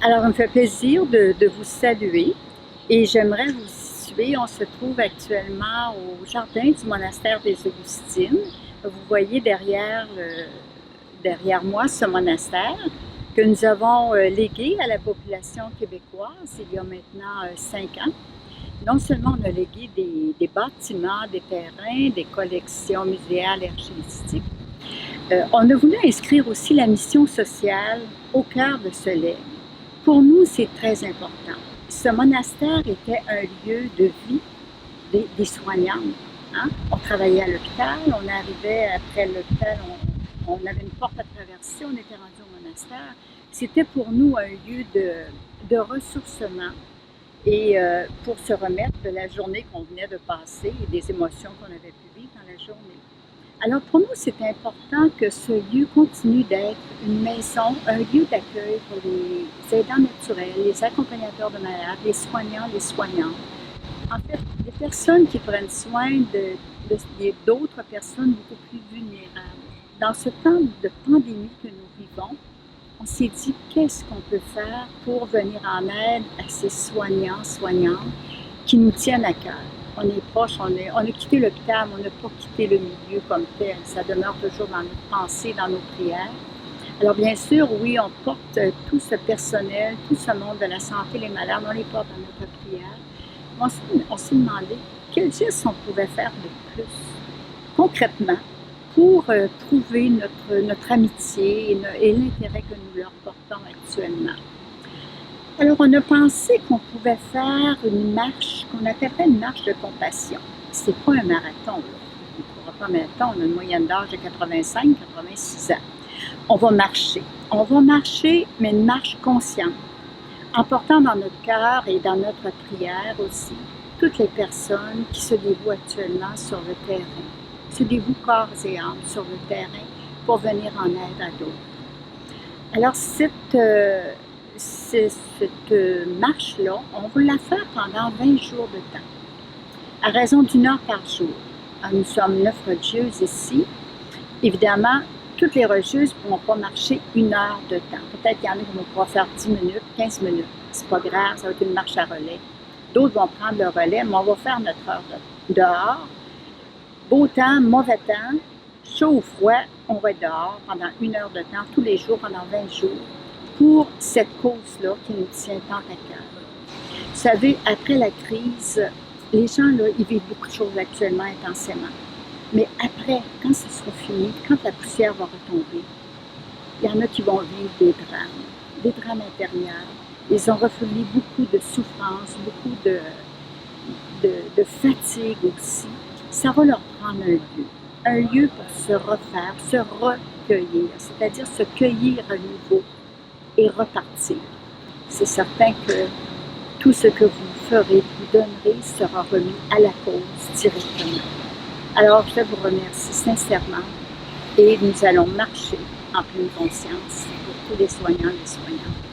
Alors, ça me fait plaisir de vous saluer et j'aimerais vous situer. On se trouve actuellement au jardin du monastère des Augustines. Vous voyez derrière moi ce monastère que nous avons légué à la population québécoise il y a maintenant 5 ans. Non seulement on a légué des bâtiments, des terrains, des collections muséales et archivistiques, on a voulu inscrire aussi la mission sociale au cœur de ce legs. Pour nous, c'est très important. Ce monastère était un lieu de vie des soignants. Hein? On travaillait à l'hôpital, on arrivait après l'hôpital, on avait une porte à traverser, on était rendu au monastère. C'était pour nous un lieu de ressourcement et pour se remettre de la journée qu'on venait de passer et des émotions qu'on avait pu vivre dans la journée. Alors pour nous, c'est important que ce lieu continue d'être une maison, un lieu d'accueil pour les aidants naturels, les accompagnateurs de malades, les soignants, les soignantes. En fait, des personnes qui prennent soin d'autres personnes beaucoup plus vulnérables. Dans ce temps de pandémie que nous vivons, on s'est dit qu'est-ce qu'on peut faire pour venir en aide à ces soignants, soignantes qui nous tiennent à cœur. On est proche, on a quitté l'hôpital, mais on n'a pas quitté le milieu comme tel. Ça demeure toujours dans nos pensées, dans nos prières. Alors bien sûr, oui, on porte tout ce personnel, tout ce monde de la santé, les malades, on les porte dans notre prière. On s'est demandé quel geste on pouvait faire de plus, concrètement, pour prouver notre amitié et l'intérêt que nous leur portons actuellement. Alors, on a pensé qu'on pouvait faire une marche, qu'on appellerait une marche de compassion. C'est pas un marathon, là. On ne courra pas un marathon, on a une moyenne d'âge de 85-86 ans. On va marcher, mais une marche consciente, en portant dans notre cœur et dans notre prière aussi toutes les personnes qui se dévouent actuellement sur le terrain, se dévouent corps et âme sur le terrain pour venir en aide à d'autres. Alors, cette marche-là, on va la faire pendant 20 jours de temps, à raison d'1 heure par jour. Alors, nous sommes 9 religieuses ici. Évidemment, toutes les religieuses ne pourront pas marcher 1 heure de temps. Peut-être qu'il y en a qui vont pouvoir faire 10 minutes, 15 minutes. C'est pas grave, ça va être une marche à relais. D'autres vont prendre le relais, mais on va faire notre heure dehors. Beau temps, mauvais temps, chaud ou froid, on va être dehors pendant 1 heure de temps, tous les jours, pendant 20 jours, pour cette cause-là qui nous tient tant à cœur. Vous savez, après la crise, les gens, là, ils vivent beaucoup de choses actuellement intensément. Mais après, quand ce sera fini, quand la poussière va retomber, il y en a qui vont vivre des drames intérieurs. Ils ont refoulé beaucoup de souffrance, beaucoup de fatigue aussi. Ça va leur prendre un lieu pour se refaire, se recueillir, c'est-à-dire se cueillir à nouveau et repartir. C'est certain que tout ce que vous ferez, vous donnerez, sera remis à la cause directement. Alors, je vous remercie sincèrement et nous allons marcher en pleine conscience pour tous les soignants et les soignantes.